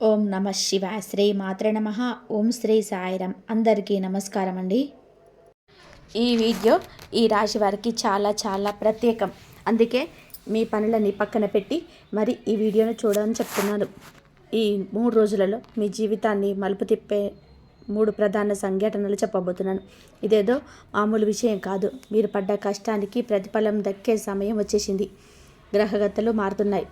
ఓం నమ శివాయ. శ్రీ మాత్రే నమ. ఓం శ్రీ సాయిరం. అందరికీ నమస్కారం అండి. ఈ వీడియో ఈ రాశి వారికి చాలా చాలా ప్రత్యేకం. అందుకే మీ పనులని పక్కన పెట్టి మరి ఈ వీడియోను చూడని చెప్తున్నాను. ఈ 3 రోజులలో మీ జీవితాన్ని మలుపు తిప్పే 3 ప్రధాన సంఘటనలు చెప్పబోతున్నాను. ఇదేదో మామూలు విషయం కాదు. మీరు పడ్డ కష్టానికి ప్రతిఫలం దక్కే సమయం వచ్చేసింది. గ్రహగతులు మారుతున్నాయి.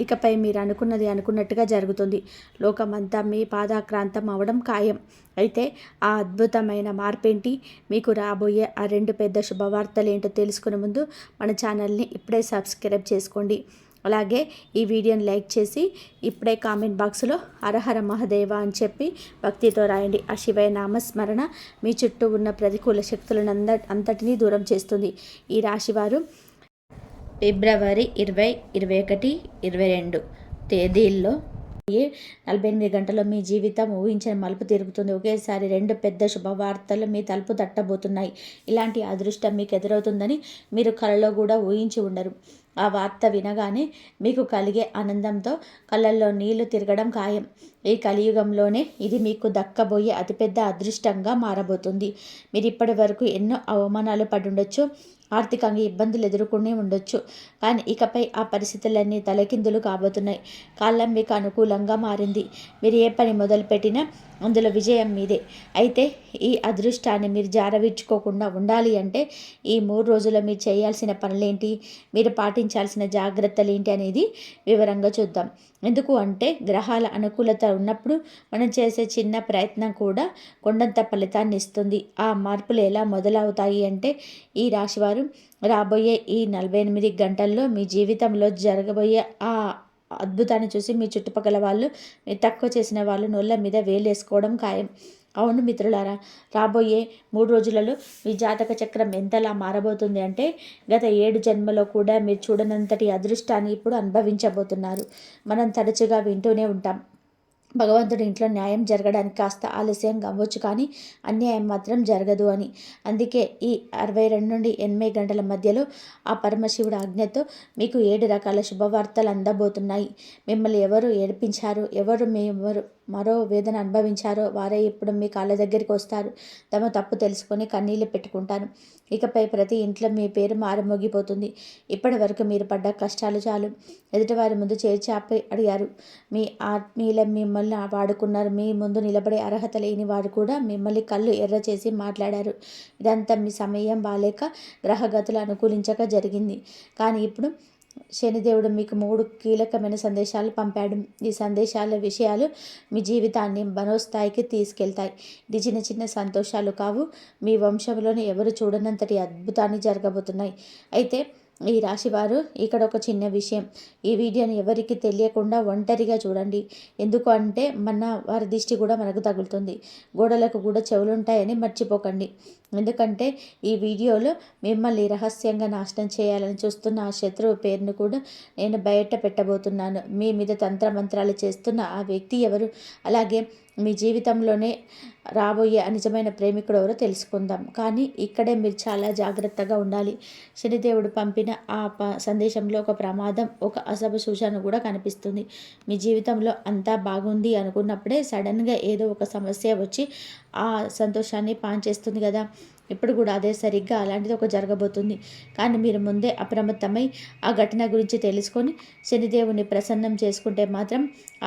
ఇకపై మీరు అనుకున్నది అనుకున్నట్టుగా జరుగుతుంది. లోకమంతా మీ పాదాక్రాంతం అవడం ఖాయం. అయితే ఆ అద్భుతమైన మార్పేంటి, మీకు రాబోయే ఆ 2 పెద్ద శుభవార్తలు ఏంటో తెలుసుకునే ముందు మన ఛానల్ని ఇప్పుడే సబ్స్క్రైబ్ చేసుకోండి. అలాగే ఈ వీడియోని లైక్ చేసి ఇప్పుడే కామెంట్ బాక్స్లో హరహర మహదేవ అని చెప్పి భక్తితో రాయండి. ఆ శివయ నామస్మరణ మీ చుట్టూ ఉన్న ప్రతికూల శక్తులను అంతటినీ దూరం చేస్తుంది. ఈ రాశివారు ఫిబ్రవరి 20, 21, 22 తేదీల్లో 48 గంటల్లో మీ జీవితం ఊహించిన మలుపు తిరుగుతుంది. ఒకేసారి 2 పెద్ద శుభవార్తలు మీ తలుపు తట్టబోతున్నాయి. ఇలాంటి అదృష్టం మీకు ఎదురవుతుందని మీరు కలలో కూడా ఊహించి ఉండరు. ఆ వార్త వినగానే మీకు కలిగే ఆనందంతో కళ్ళల్లో నీళ్లు తిరగడం ఖాయం. ఈ కలియుగంలోనే ఇది మీకు దక్కబోయే అతిపెద్ద అదృష్టంగా మారబోతుంది. మీరు ఇప్పటి వరకు ఎన్నో అవమానాలు పడుండొచ్చు, ఆర్థికంగా ఇబ్బందులు ఎదుర్కొనే ఉండొచ్చు. కానీ ఇకపై ఆ పరిస్థితులన్నీ తలకిందులు కాబోతున్నాయి. కాలం మీకు అనుకూలంగా మారింది. మీరు ఏ పని మొదలుపెట్టినా అందులో విజయం మీదే. అయితే ఈ అదృష్టాన్ని మీరు జారవిడ్చుకోకుండా ఉండాలి అంటే ఈ 3 రోజుల్లో మీరు చేయాల్సిన పనులేంటి, మీరు పాటించాల్సిన జాగ్రత్తలు ఏంటి అనేది వివరంగా చూద్దాం. ఎందుకు అంటే గ్రహాల అనుకూలత ఉన్నప్పుడు మనం చేసే చిన్న ప్రయత్నం కూడా కొండంత ఫలితాన్ని ఇస్తుంది. ఆ మార్పులు ఎలా మొదలవుతాయి అంటే ఈ రాశివారు రాబోయే ఈ 48 గంటల్లో మీ జీవితంలో జరగబోయే ఆ అద్భుతాన్ని చూసి మీ చుట్టుపక్కల వాళ్ళు, మీరు తక్కువ చేసిన వాళ్ళు నోళ్ళ మీద వేలేసుకోవడం ఖాయం. అవును మిత్రులారా, రాబోయే 3 రోజులలో మీ జాతక చక్రం ఎంతలా మారబోతుంది అంటే గత 7 జన్మలో కూడా మీరు చూడనంతటి అదృష్టాన్ని ఇప్పుడు అనుభవించబోతున్నారు. మనం తరచుగా వింటూనే ఉంటాం, భగవంతుడి ఇంట్లో న్యాయం జరగడానికి కాస్త ఆలస్యం అవ్వచ్చు కానీ అన్యాయం మాత్రం జరగదు అని. అందుకే ఈ 62 నుండి 8 గంటల మధ్యలో ఆ పరమశివుడు ఆజ్ఞతో మీకు 7 రకాల శుభవార్తలు అందబోతున్నాయి. మిమ్మల్ని ఎవరు ఏడిపించారు, ఎవరు మరో వేదన అనుభవించారో వారే ఇప్పుడు మీ కాళ్ళ దగ్గరికి వస్తారు. తమ తప్పు తెలుసుకొని కన్నీళ్ళు పెట్టుకుంటారు. ఇకపై ప్రతి ఇంట్లో మీ పేరు మారుమోగిపోతుంది. ఇప్పటి వరకు మీరు పడ్డ కష్టాలు చాలు. ఎదుటివారి ముందు చేర్చాపి అడిగారు. మీ ఆత్మీయుల మిమ్మల్ని వాడుకున్నారు. మీ ముందు నిలబడే అర్హత లేని వారు కూడా మిమ్మల్ని కళ్ళు ఎర్ర చేసి మాట్లాడారు. ఇదంతా మీ సమయం బాలేక గ్రహగతులు అనుకూలించక జరిగింది. కానీ ఇప్పుడు శనిదేవుడు మీకు 3 కీలకమైన సందేశాలు పంపాడు. ఈ సందేశాల విషయాలు మీ జీవితాన్ని మనోస్థాయికి తీసుకెళ్తాయి. ఇది చిన్న చిన్న సంతోషాలు కావు. మీ వంశంలోనే ఎవరు చూడనంతటి అద్భుతాన్ని జరగబోతున్నాయి. అయితే ఈ రాశివారు ఇక్కడ ఒక చిన్న విషయం, ఈ వీడియోని ఎవరికి తెలియకుండా ఒంటరిగా చూడండి. ఎందుకు అంటే మన వారి దిష్టి కూడా మనకు తగులుతుంది. గోడలకు కూడా చెవులుంటాయని మర్చిపోకండి. ఎందుకంటే ఈ వీడియోలో మిమ్మల్ని రహస్యంగా నాశనం చేయాలని చూస్తున్న ఆ శత్రువు పేరును కూడా నేను బయట పెట్టబోతున్నాను. మీ మీద తంత్రమంత్రాలు చేస్తున్న ఆ వ్యక్తి ఎవరు, అలాగే మీ జీవితంలోనే రాబోయే నిజమైన ప్రేమికుడు ఎవరో తెలుసుకుందాం. కానీ ఇక్కడే మీరు చాలా జాగ్రత్తగా ఉండాలి. శనిదేవుడు పంపిన ఆ సందేశంలో ఒక ప్రమాదం, ఒక అశుభ సూచన కూడా కనిపిస్తుంది. మీ జీవితంలో అంతా బాగుంది అనుకున్నప్పుడే సడన్గా ఏదో ఒక సమస్య వచ్చి ఆ సంతోషాన్ని పాంచేస్తుంది కదా. ఇప్పుడు కూడా అదే సరిగ్గా అలాంటిది ఒక జరగబోతుంది. కానీ మీరు ముందే అప్రమత్తమై ఆ ఘటన గురించి తెలుసుకొని శనిదేవుని ప్రసన్నం చేసుకుంటే మాత్రం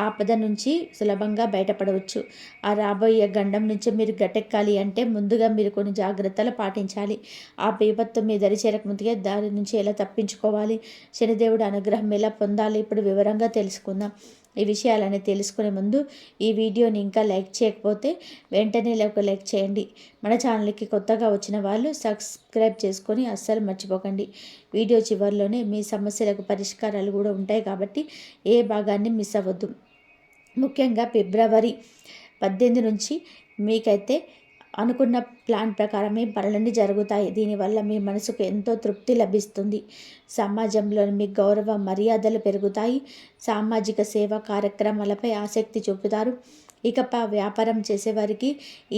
ఆపద నుంచి సులభంగా బయటపడవచ్చు. ఆ రాబోయే గండం నుంచి మీరు గట్టెక్కాలి అంటే ముందుగా మీరు కొన్ని జాగ్రత్తలు పాటించాలి. ఆ విపత్తు మీ దరి చేరకముందుగా దాని నుంచి ఎలా తప్పించుకోవాలి, శనిదేవుడి అనుగ్రహం ఎలా పొందాలి, ఇప్పుడు వివరంగా తెలుసుకుందాం. ఈ విషయాలని తెలుసుకునే ముందు ఈ వీడియోని ఇంకా లైక్ చేయకపోతే వెంటనే ఒక లైక్ చేయండి. మన ఛానల్కి కొత్తగా వచ్చిన వాళ్ళు సబ్స్క్రైబ్ చేసుకొని అస్సలు మర్చిపోకండి. వీడియో చివరిలోనే మీ సమస్యలకు పరిష్కారాలు కూడా ఉంటాయి కాబట్టి ఏ భాగాన్ని మిస్ అవ్వద్దు. ముఖ్యంగా ఫిబ్రవరి 18 నుంచి మీకైతే అనుకున్న ప్లాన్ ప్రకారమే పనులన్నీ జరుగుతాయి. దీనివల్ల మీ మనసుకు ఎంతో తృప్తి లభిస్తుంది. సమాజంలో మీ గౌరవ మర్యాదలు పెరుగుతాయి. సామాజిక సేవా కార్యక్రమాలపై ఆసక్తి చూపుతారు. ఇకపై వ్యాపారం చేసేవారికి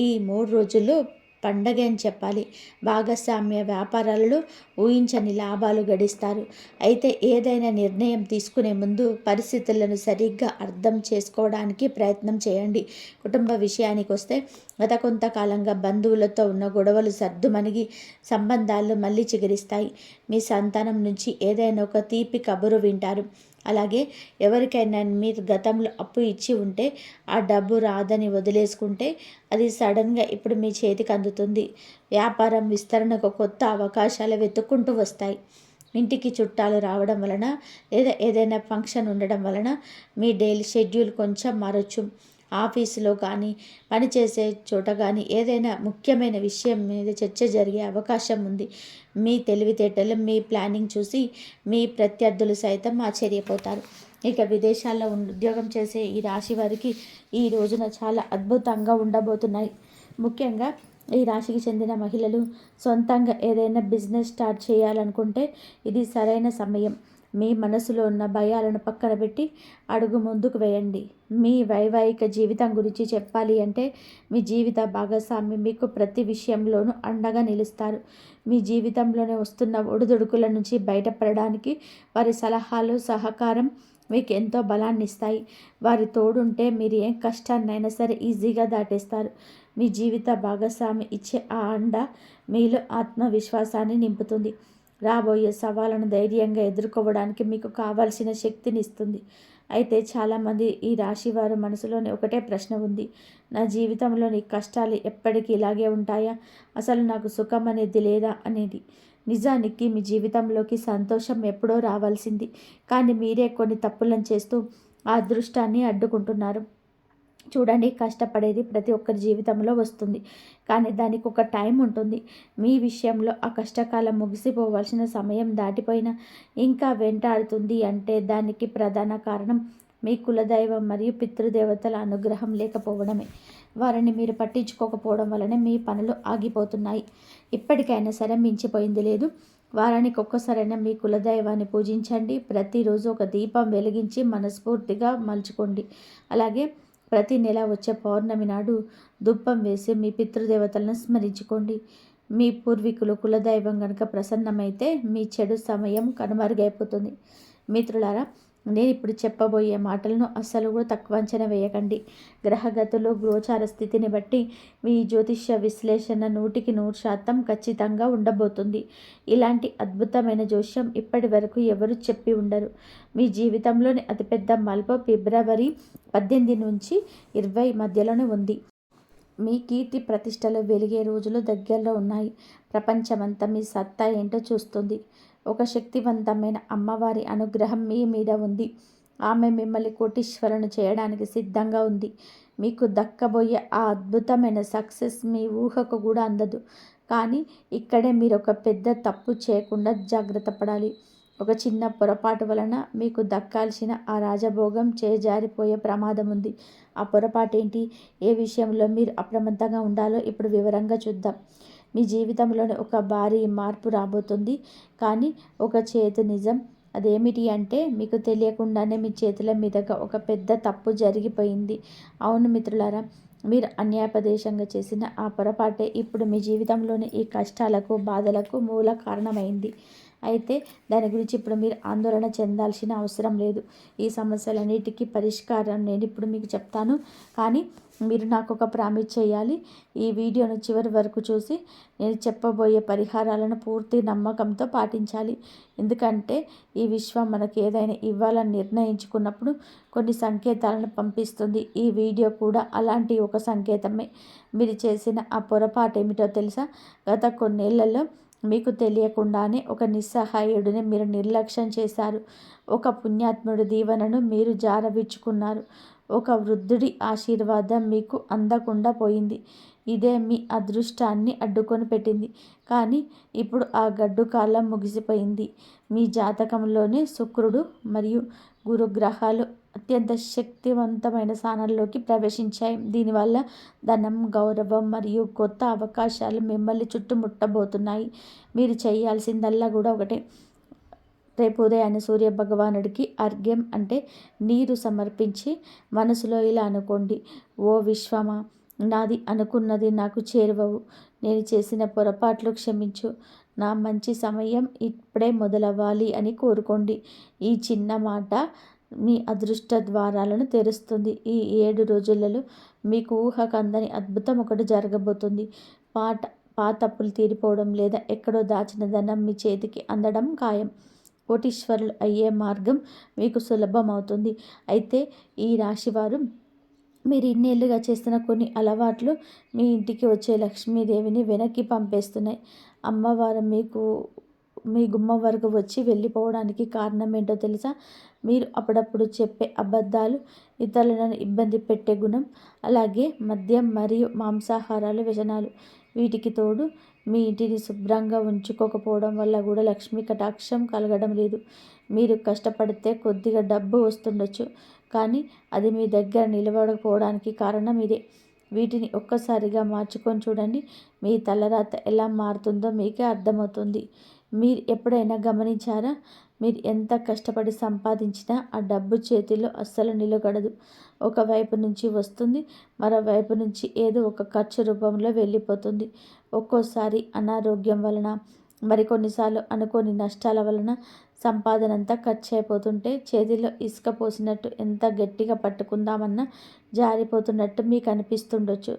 ఈ 3 రోజుల్లో పండగ అని చెప్పాలి. భాగస్వామ్య వ్యాపారాలలో ఊహించని లాభాలు గడిస్తారు. అయితే ఏదైనా నిర్ణయం తీసుకునే ముందు పరిస్థితులను సరిగ్గా అర్థం చేసుకోవడానికి ప్రయత్నం చేయండి. కుటుంబ విషయానికి వస్తే గత కొంతకాలంగా బంధువులతో ఉన్న గొడవలు సర్దుమణిగి సంబంధాలు మళ్ళీ చిగురిస్తాయి. మీ సంతానం నుంచి ఏదైనా ఒక తీపి కబురు వింటారు. అలాగే ఎవరికైనా మీరు గతంలో అప్పు ఇచ్చి ఉంటే ఆ డబ్బు రాదని వదిలేసుకుంటే అది సడన్గా ఇప్పుడు మీ చేతికి అందుతుంది. వ్యాపారం విస్తరణకు కొత్త అవకాశాలు వెతుక్కుంటూ వస్తాయి. ఇంటికి చుట్టాలు రావడం వలన లేదా ఏదైనా ఫంక్షన్ ఉండడం వలన మీ డైలీ షెడ్యూల్ కొంచెం మారొచ్చు. ఆఫీసులో కానీ పనిచేసే చోట కానీ ఏదైనా ముఖ్యమైన విషయం మీద చర్చ జరిగే అవకాశం ఉంది. మీ తెలివితేటలు మీ ప్లానింగ్ చూసి మీ ప్రత్యర్థులు సైతం ఆశ్చర్యపోతారు. ఇక విదేశాల్లో ఉద్యోగం చేసే ఈ రాశి వారికి ఈ రోజున చాలా అద్భుతంగా ఉండబోతున్నాయి. ముఖ్యంగా ఈ రాశికి చెందిన మహిళలు సొంతంగా ఏదైనా బిజినెస్ స్టార్ట్ చేయాలనుకుంటే ఇది సరైన సమయం. మీ మనసులో ఉన్న భయాలను పక్కన పెట్టి అడుగు ముందుకు వేయండి. మీ వైవాహిక జీవితం గురించి చెప్పాలి అంటే మీ జీవిత భాగస్వామి మీకు ప్రతి విషయంలోనూ అండగా నిలుస్తారు. మీ జీవితంలోనే వస్తున్న ఒడిదుడుకుల నుంచి బయటపడడానికి వారి సలహాలు సహకారం మీకు ఎంతో బలాన్ని ఇస్తాయి. వారి తోడుంటే మీరు ఏ కష్టాన్నైనా సరే ఈజీగా దాటేస్తారు. మీ జీవిత భాగస్వామి ఇచ్చే ఆ అండ మీలో ఆత్మవిశ్వాసాన్ని నింపుతుంది. రాబోయే సవాళ్ళను ధైర్యంగా ఎదుర్కోవడానికి మీకు కావాల్సిన శక్తిని ఇస్తుంది. అయితే చాలామంది ఈ రాశి వారి మనసులోని ఒకటే ప్రశ్న ఉంది. నా జీవితంలోని కష్టాలు ఎప్పటికీ ఇలాగే ఉంటాయా? అసలు నాకు సుఖం అనేది లేదా అనేది. నిజానికి మీ జీవితంలోకి సంతోషం ఎప్పుడో రావాల్సింది. కానీ మీరే కొన్ని తప్పులను చేస్తూ ఆ అదృష్టాన్ని అడ్డుకుంటున్నారు. చూడండి, కష్టపడేది ప్రతి ఒక్కరి జీవితంలో వస్తుంది. కానీ దానికి ఒక టైం ఉంటుంది. మీ విషయంలో ఆ కష్టకాలం ముగిసిపోవాల్సిన సమయం దాటిపోయినా ఇంకా వెంటాడుతుంది అంటే దానికి ప్రధాన కారణం మీ కులదైవం మరియు పితృదేవతల అనుగ్రహం లేకపోవడమే. వారిని మీరు పట్టించుకోకపోవడం వలనే మీ పనులు ఆగిపోతున్నాయి. ఇప్పటికైనా సరే మించిపోయింది లేదు. వారానికి ఒక్కసారైనా మీ కులదైవాన్ని పూజించండి. ప్రతిరోజు ఒక దీపం వెలిగించి మనస్ఫూర్తిగా మలుచుకోండి. అలాగే ప్రతి నెల వచ్చే పౌర్ణమి నాడు ధూపం వేసి మీ పితృదేవతలను స్మరించుకోండి. మీ పూర్వీకులు కులదైవం కనుక ప్రసన్నమైతే మీ చెడు సమయం కనుమరుగైపోతుంది. మిత్రులారా, నేను ఇప్పుడు చెప్పబోయే మాటలను అస్సలు కూడా తక్కువ అంచనా వేయకండి. గ్రహగతులు గోచార స్థితిని బట్టి మీ జ్యోతిష్య విశ్లేషణ 100% ఖచ్చితంగా ఉండబోతుంది. ఇలాంటి అద్భుతమైన జోష్యం ఇప్పటి వరకు ఎవరు చెప్పి ఉండరు. మీ జీవితంలోని అతిపెద్ద మలుపు ఫిబ్రవరి 18 నుంచి 20 మధ్యలోనే ఉంది. మీ కీర్తి ప్రతిష్టలు వెలిగే రోజులు దగ్గరలో ఉన్నాయి. ప్రపంచమంతా మీ సత్తా ఏంటో చూస్తుంది. ఒక శక్తివంతమైన అమ్మవారి అనుగ్రహం మీ మీద ఉంది. ఆమె మిమ్మల్ని కోటీశ్వరులను చేయడానికి సిద్ధంగా ఉంది. మీకు దక్కబోయే ఆ అద్భుతమైన సక్సెస్ మీ ఊహకు కూడా అందదు. కానీ ఇక్కడే మీరు ఒక పెద్ద తప్పు చేయకుండా జాగ్రత్త పడాలి. ఒక చిన్న పొరపాటు వలన మీకు దక్కాల్సిన ఆ రాజభోగం చేజారిపోయే ప్రమాదం ఉంది. ఆ పొరపాటు ఏంటి? ఏ విషయంలో మీరు అప్రమత్తంగా ఉండాలో ఇప్పుడు వివరంగా చూద్దాం. మీ జీవితంలోనే ఒక భారీ మార్పు రాబోతుంది. కానీ ఒక చేదు నిజం. అదేమిటి అంటే మీకు తెలియకుండానే మీ చేతుల మీదుగా ఒక పెద్ద తప్పు జరిగిపోయింది. అవును మిత్రులారా, మీరు అన్యాపదేశంగా చేసిన ఆ పొరపాటే ఇప్పుడు మీ జీవితంలోని ఈ కష్టాలకు బాధలకు మూల కారణమైంది. అయితే దాని గురించి ఇప్పుడు మీరు ఆందోళన చెందాల్సిన అవసరం లేదు. ఈ సమస్యలన్నిటికీ పరిష్కారం నేను ఇప్పుడు మీకు చెప్తాను. కానీ మీరు నాకు ఒక ప్రామిస్ చేయాలి. ఈ వీడియోను చివరి వరకు చూసి నేను చెప్పబోయే పరిహారాలను పూర్తి నమ్మకంతో పాటించాలి. ఎందుకంటే ఈ విశ్వం మనకు ఏదైనా ఇవ్వాలని నిర్ణయించుకున్నప్పుడు కొన్ని సంకేతాలను పంపిస్తుంది. ఈ వీడియో కూడా అలాంటి ఒక సంకేతమే. మీరు చేసిన ఆ పొరపాటు ఏమిటో తెలుసా? గత కొన్నేళ్లలో మీకు తెలియకుండానే ఒక నిస్సహాయుడిని మీరు నిర్లక్ష్యం చేశారు. ఒక పుణ్యాత్ముడి దీవెనను మీరు జారవిడ్చుకున్నారు. ఒక వృద్ధుడి ఆశీర్వాదం మీకు అందకుండా పోయింది. ఇదే మీ అదృష్టాన్ని అడ్డుకొని పెట్టింది. కానీ ఇప్పుడు ఆ గడ్డు కాలం ముగిసిపోయింది. మీ జాతకంలోనే శుక్రుడు మరియు గురుగ్రహాలు అత్యంత శక్తివంతమైన స్థానాల్లోకి ప్రవేశించాయి. దీనివల్ల ధనం, గౌరవం మరియు కొత్త అవకాశాలు మిమ్మల్ని చుట్టుముట్టబోతున్నాయి. మీరు చేయాల్సిందల్లా కూడా ఒకటే. రేపు ఉదయాన్నే సూర్య భగవానుడికి అర్ఘ్యం అంటే నీరు సమర్పించి మనసులో ఇలా అనుకోండి: ఓ విశ్వమా, నాది అనుకున్నది నాకు చేరువవు. నేను చేసిన పొరపాట్లు క్షమించు. నా మంచి సమయం ఇప్పుడే మొదలవ్వాలి అని కోరుకోండి. ఈ చిన్న మాట మీ అదృష్ట ద్వారాలను తెరుస్తుంది. ఈ 7 రోజులలో మీకు ఊహకందని అద్భుతం ఒకటి జరగబోతుంది. పాట పాతప్పులు తీరిపోవడం లేదా ఎక్కడో దాచిన ధనం మీ చేతికి అందడం ఖాయం. కోటీశ్వరులు అయ్యే మార్గం మీకు సులభమవుతుంది. అయితే ఈ రాశివారు మీరు ఇన్నేళ్లుగా చేస్తున్న కొన్ని అలవాట్లు మీ ఇంటికి వచ్చే లక్ష్మీదేవిని వెనక్కి పంపేస్తున్నాయి. అమ్మవారు మీ గుమ్మం వరకు వచ్చి వెళ్ళిపోవడానికి కారణం ఏంటో తెలుసా? మీరు అప్పుడప్పుడు చెప్పే అబద్ధాలు, ఇతరులను ఇబ్బంది పెట్టే గుణం, అలాగే మద్యం మరియు మాంసాహారాలు వ్యసనాలు. వీటికి తోడు మీ ఇంటిని శుభ్రంగా ఉంచుకోకపోవడం వల్ల కూడా లక్ష్మీ కటాక్షం కలగడం లేదు. మీరు కష్టపడితే కొద్దిగా డబ్బు వస్తుండొచ్చు, కానీ అది మీ దగ్గర నిలబడకపోవడానికి కారణం ఇదే. వీటిని ఒక్కసారిగా మార్చుకొని చూడండి. మీ తలరాత ఎలా మారుతుందో మీకే అర్థమవుతుంది. మీరు ఎప్పుడైనా గమనించారా? మీరు ఎంత కష్టపడి సంపాదించినా ఆ డబ్బు చేతిలో అస్సలు నిలకడదు. ఒకవైపు నుంచి వస్తుంది, మరోవైపు నుంచి ఏదో ఒక ఖర్చు రూపంలో వెళ్ళిపోతుంది. ఒక్కోసారి అనారోగ్యం వలన, మరికొన్నిసార్లు అనుకోని నష్టాల వలన సంపాదన అంతా ఖర్చు అయిపోతుంటే చేతిలో ఇసుక పోసినట్టు ఎంత గట్టిగా పట్టుకుందామన్నా జారిపోతున్నట్టు మీకు అనిపిస్తుండొచ్చు.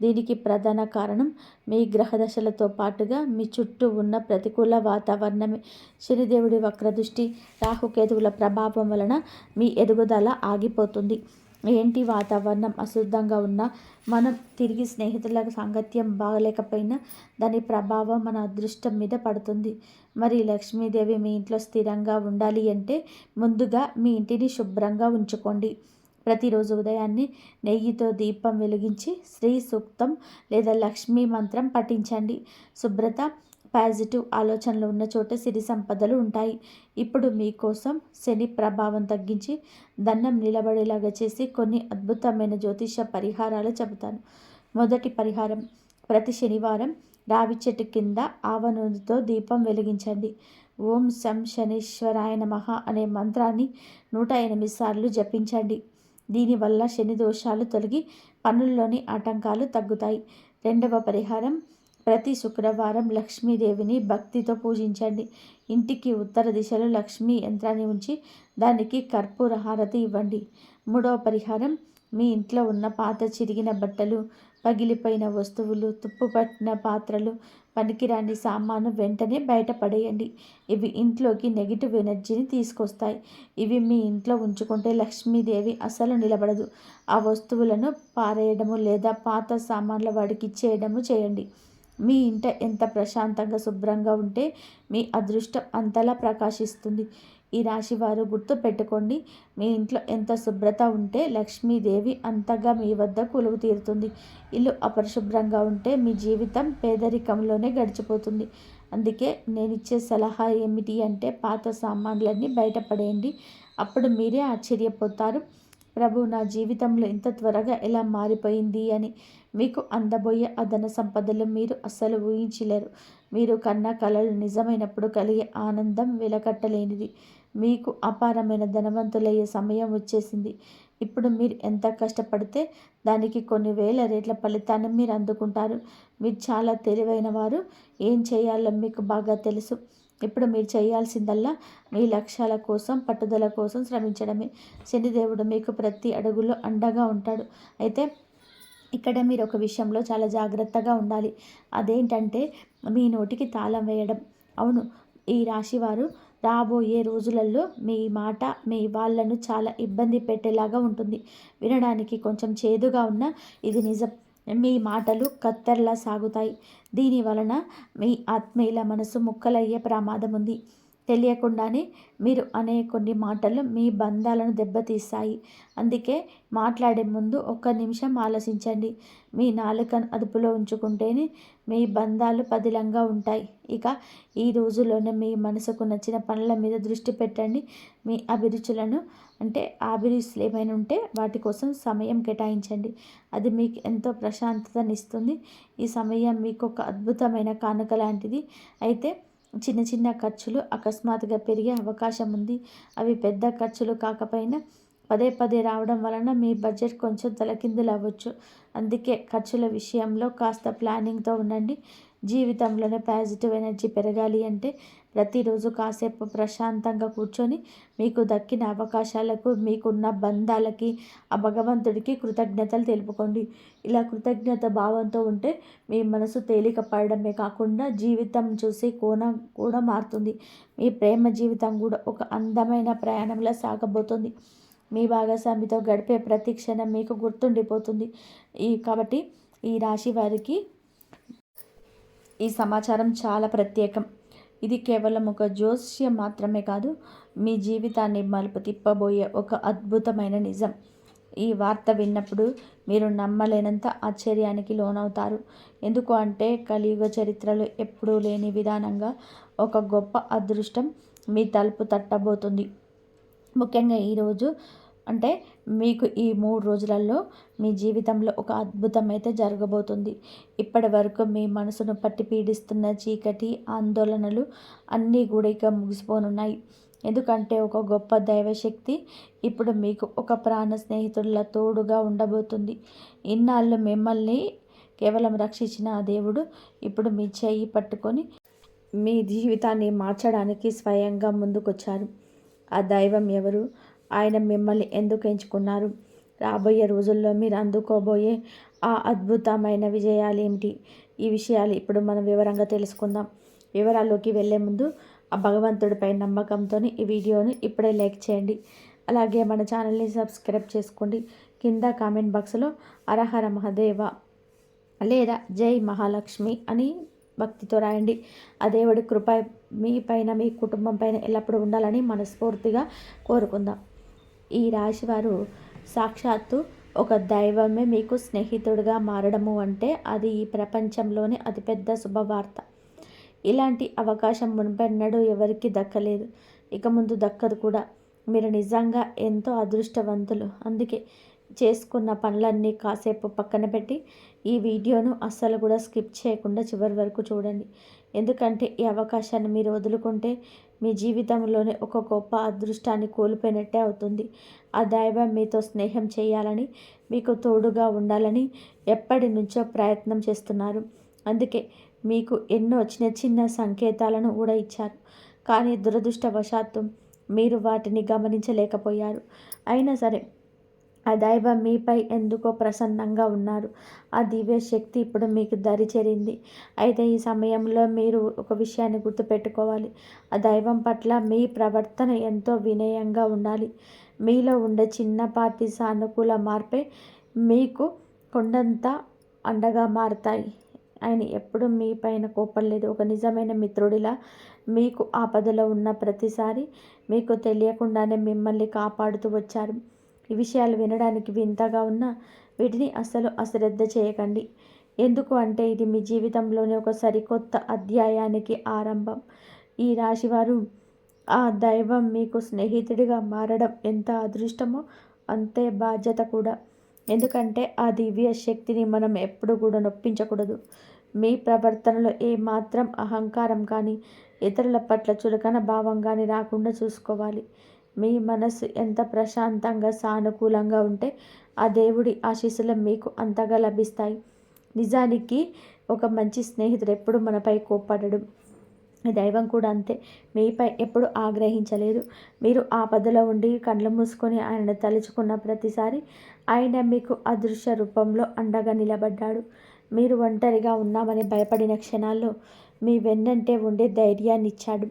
దీనికి ప్రధాన కారణం మీ గ్రహదశలతో పాటుగా మీ చుట్టూ ఉన్న ప్రతికూల వాతావరణమే. శనిదేవుడి వక్రదృష్టి, రాహుకేతువుల ప్రభావం వలన మీ ఎదుగుదల ఆగిపోతుంది. ఏంటి వాతావరణం అశుద్ధంగా ఉన్నా, మనం తిరిగి స్నేహితుల సాంగత్యం బాగలేకపోయినా దాని ప్రభావం మన అదృష్టం మీద పడుతుంది. మరి లక్ష్మీదేవి మీ ఇంట్లో స్థిరంగా ఉండాలి అంటే ముందుగా మీ ఇంటిని శుభ్రంగా ఉంచుకోండి. ప్రతిరోజు ఉదయాన్నే నెయ్యితో దీపం వెలిగించి శ్రీ సూక్తం లేదా లక్ష్మీ మంత్రం పఠించండి. శుభ్రత, పాజిటివ్ ఆలోచనలు ఉన్న చోట సిరి సంపదలు ఉంటాయి. ఇప్పుడు మీకోసం శని ప్రభావం తగ్గించి దండం నిలబడేలాగా చేసి కొన్ని అద్భుతమైన జ్యోతిష పరిహారాలు చెబుతాను. మొదటి పరిహారం, ప్రతి శనివారం రావి చెట్టు కింద ఆవ నూనెతో దీపం వెలిగించండి. ఓం శం శనీశ్వరాయ నమః అనే మంత్రాన్ని 108 సార్లు జపించండి. దీనివల్ల శని దోషాలు తొలగి పనుల్లోని ఆటంకాలు తగ్గుతాయి. రెండవ పరిహారం, ప్రతి శుక్రవారం లక్ష్మీదేవిని భక్తితో పూజించండి. ఇంటికి ఉత్తర దిశలో లక్ష్మీ యంత్రాన్ని ఉంచి దానికి కర్పూర హారతి ఇవ్వండి. మూడవ పరిహారం, మీ ఇంట్లో ఉన్న పాత చిరిగిన బట్టలు, పగిలిపోయిన వస్తువులు, తుప్పుపట్టిన పాత్రలు, పనికిరాని సామాను వెంటనే బయటపడేయండి. ఇవి ఇంట్లోకి నెగిటివ్ ఎనర్జీని తీసుకొస్తాయి. ఇవి మీ ఇంట్లో ఉంచుకుంటే లక్ష్మీదేవి అసలు నిలబడదు. ఆ వస్తువులను పారేయడము లేదా పాత సామాన్ల వాడికి ఇచ్చేయడము చేయండి. మీ ఇంట ఎంత ప్రశాంతంగా శుభ్రంగా ఉంటే మీ అదృష్టం అంతలా ప్రకాశిస్తుంది. ఈ రాశివారు గుర్తు పెట్టుకోండి, మీ ఇంట్లో ఎంత శుభ్రత ఉంటే లక్ష్మీదేవి అంతగా మీ వద్ద కొలువు తీరుతుంది. ఇల్లు అపరిశుభ్రంగా ఉంటే మీ జీవితం పేదరికంలోనే గడిచిపోతుంది. అందుకే నేను ఇచ్చే సలహా ఏమిటి అంటే పాత సామాన్లన్నీ బయటపడేయండి. అప్పుడు మీరే ఆశ్చర్యపోతారు, ప్రభు నా జీవితంలో ఇంత త్వరగా ఎలా మారిపోయింది అని. మీకు అందబోయే అదన సంపదలు మీరు అస్సలు ఊహించలేరు. మీరు కన్న కలలు నిజమైనప్పుడు కలిగే ఆనందం వెలకట్టలేనిది. మీకు అపారమైన ధనవంతులయ్యే సమయం వచ్చేసింది. ఇప్పుడు మీరు ఎంత కష్టపడితే దానికి కొన్ని వేల రేట్ల ఫలితాన్ని మీరు అందుకుంటారు. మీరు చాలా తెలివైన వారు. ఏం చేయాలో మీకు బాగా తెలుసు. ఇప్పుడు మీరు చేయాల్సిందల్లా మీ లక్ష్యాల కోసం, పట్టుదల కోసం శ్రమించడమే. శనిదేవుడు మీకు ప్రతి అడుగులో అండగా ఉంటాడు. అయితే ఇక్కడ మీరు ఒక విషయంలో చాలా జాగ్రత్తగా ఉండాలి. అదేంటంటే మీ నోటికి తాళం వేయడం. అవును, ఈ రాశివారు రాబోయే రోజులలో మీ మాట మీ వాళ్ళను చాలా ఇబ్బంది పెట్టేలాగా ఉంటుంది. వినడానికి కొంచెం చేదుగా ఉన్నా ఇది నిజం. మీ మాటలు కత్తెరలా సాగుతాయి. దీని వలన మీ ఆత్మీయుల మనసు ముక్కలయ్యే ప్రమాదం ఉంది. తెలియకుండానే మీరు అనే కొన్ని మాటలు మీ బంధాలను దెబ్బతీస్తాయి. అందుకే మాట్లాడే ముందు ఒక్క నిమిషం ఆలోచించండి. మీ నాలుకను అదుపులో ఉంచుకుంటేనే మీ బంధాలు పదిలంగా ఉంటాయి. ఇక ఈ రోజుల్లోనే మీ మనసుకు నచ్చిన పనుల మీద దృష్టి పెట్టండి. మీ అభిరుచులను అంటే అభిరుచులు ఏమైనా ఉంటే వాటి కోసం సమయం కేటాయించండి. అది మీకు ఎంతో ప్రశాంతతనిస్తుంది. ఈ సమయం మీకు ఒక అద్భుతమైన కానుక లాంటిది. అయితే చిన్న చిన్న ఖర్చులు అకస్మాత్తుగా పెరిగే అవకాశం ఉంది. అవి పెద్ద ఖర్చులు కాకపోయినా పదే పదే రావడం వలన మీ బడ్జెట్ కొంచెం తలకిందులు అవ్వచ్చు. అందుకే ఖర్చుల విషయంలో కాస్త ప్లానింగ్తో ఉండండి. జీవితంలోనే పాజిటివ్ ఎనర్జీ పెరగాలి అంటే ప్రతిరోజు కాసేపు ప్రశాంతంగా కూర్చొని మీకు దక్కిన అవకాశాలకు, మీకున్న బంధాలకి, ఆ భగవంతుడికి కృతజ్ఞతలు తెలుపుకోండి. ఇలా కృతజ్ఞత భావంతో ఉంటే మీ మనసు తేలిక పడడమే కాకుండా జీవితం చూసే కోణం కూడా మారుతుంది. మీ ప్రేమ జీవితం కూడా ఒక అందమైన ప్రయాణంలో సాగబోతుంది. మీ భాగస్వామితో గడిపే ప్రతి క్షణం మీకు గుర్తుండిపోతుంది. కాబట్టి ఈ రాశి వారికి ఈ సమాచారం చాలా ప్రత్యేకం. ఇది కేవలం ఒక జోస్యం మాత్రమే కాదు, మీ జీవితాన్ని మలుపు తిప్పబోయే ఒక అద్భుతమైన నిజం. ఈ వార్త విన్నప్పుడు మీరు నమ్మలేనంత ఆశ్చర్యానికి లోనవుతారు. ఎందుకు అంటే కలియుగ చరిత్రలో ఎప్పుడూ లేని విధానంగా ఒక గొప్ప అదృష్టం మీ తలుపు తట్టబోతుంది. ముఖ్యంగా ఈరోజు అంటే మీకు ఈ 3 రోజులలో మీ జీవితంలో ఒక అద్భుతం అయితే జరగబోతుంది. ఇప్పటి వరకు మీ మనసును పట్టి పీడిస్తున్న చీకటి, ఆందోళనలు అన్నీ కూడా ఇక ముగిసిపోనున్నాయి. ఎందుకంటే ఒక గొప్ప దైవశక్తి ఇప్పుడు మీకు ఒక ప్రాణ స్నేహితుడిలా తోడుగా ఉండబోతుంది. ఇన్నాళ్ళు మిమ్మల్ని కేవలం రక్షించిన ఆ దేవుడు ఇప్పుడు మీ చెయ్యి పట్టుకొని మీ జీవితాన్ని మార్చడానికి స్వయంగా ముందుకొచ్చారు. ఆ దైవం ఎవరు? ఆయన మిమ్మల్ని ఎందుకు ఎంచుకున్నారు? రాబోయే రోజుల్లో మీరు అందుకోబోయే ఆ అద్భుతమైన విజయాలు ఏమిటి? ఈ విషయాలు ఇప్పుడు మనం వివరంగా తెలుసుకుందాం. వివరాల్లోకి వెళ్ళే ముందు ఆ భగవంతుడిపై నమ్మకంతో ఈ వీడియోని ఇప్పుడే లైక్ చేయండి. అలాగే మన ఛానల్ని సబ్స్క్రైబ్ చేసుకోండి. కింద కామెంట్ బాక్స్లో హరహర మహాదేవ లేదా జై మహాలక్ష్మి అని భక్తితో రాయండి. ఆ దేవుడి కృప మీ పైన, మీ కుటుంబం పైన ఎల్లప్పుడూ ఉండాలని మనస్ఫూర్తిగా కోరుకుందాం. ఈ రాశివారు సాక్షాత్తు ఒక దైవమే మీకు స్నేహితుడిగా మారడము అంటే అది ఈ ప్రపంచంలోనే అతిపెద్ద శుభవార్త. ఇలాంటి అవకాశం మునుపెన్నడూ ఎవరికి దక్కలేదు, ఇక ముందు దక్కదు కూడా. మీరు నిజంగా ఎంతో అదృష్టవంతులు. అందుకే చేసుకున్న పనులన్నీ కాసేపు పక్కన పెట్టి ఈ వీడియోను అస్సలు కూడా స్కిప్ చేయకుండా చివరి వరకు చూడండి. ఎందుకంటే ఈ అవకాశాన్ని మీరు వదులుకుంటే మీ జీవితంలోనే ఒక గొప్ప అదృష్టాన్ని కోల్పోయినట్టే అవుతుంది. ఆ దైవం మీతో స్నేహం చేయాలని, మీకు తోడుగా ఉండాలని ఎప్పటి నుంచో ప్రయత్నం చేస్తున్నారు. అందుకే మీకు ఎన్నో చిన్న చిన్న సంకేతాలను కూడా ఇచ్చారు. కానీ దురదృష్టవశాత్తు మీరు వాటిని గమనించలేకపోయారు. అయినా సరే ఆ దైవం మీపై ఎందుకో ప్రసన్నంగా ఉన్నారు. ఆ దివ్య శక్తి ఇప్పుడు మీకు దరి చేరింది. అయితే ఈ సమయంలో మీరు ఒక విషయాన్ని గుర్తుపెట్టుకోవాలి. ఆ దైవం పట్ల మీ ప్రవర్తన ఎంతో వినయంగా ఉండాలి. మీలో ఉండే చిన్నపాటి సానుకూల మార్పే మీకు కొండంత అండగా మారుతాయి. ఆయన ఎప్పుడు మీ పైన కోపడలేదు. ఒక నిజమైన మిత్రుడిలా మీకు ఆపదలో ఉన్న ప్రతిసారి మీకు తెలియకుండానే మిమ్మల్ని కాపాడుతూ వచ్చారు. ఈ విషయాలు వినడానికి వింతగా ఉన్నా వీటిని అస్సలు అశ్రద్ధ చేయకండి. ఎందుకు అంటే ఇది మీ జీవితంలోని ఒక సరికొత్త అధ్యాయానికి ఆరంభం. ఈ రాశివారు ఆ దైవం మీకు స్నేహితుడిగా మారడం ఎంత అదృష్టమో అంతే బాధ్యత కూడా. ఎందుకంటే ఆ దివ్య శక్తిని మనం ఎప్పుడు కూడా నొప్పించకూడదు. మీ ప్రవర్తనలో ఏమాత్రం అహంకారం కానీ, ఇతరుల పట్ల చులకన భావం కానీ రాకుండా చూసుకోవాలి. మీ మనసు ఎంత ప్రశాంతంగా, సానుకూలంగా ఉంటే ఆ దేవుడి ఆశీస్సులు మీకు అంతగా లభిస్తాయి. నిజానికి ఒక మంచి స్నేహితుడు ఎప్పుడు మనపై కోప్పడడు. దైవం కూడా అంతే. మీపై ఎప్పుడు ఆగ్రహించలేదు. మీరు ఆపదలో ఉండి కళ్ళు మూసుకొని ఆయనను తలుచుకున్న ప్రతిసారి ఆయన మీకు అదృశ్య రూపంలో అండగా నిలబడ్డాడు. మీరు ఒంటరిగా ఉన్నామని భయపడిన క్షణాల్లో మీ వెన్నంటే ఉండే ధైర్యాన్ని ఇచ్చాడు.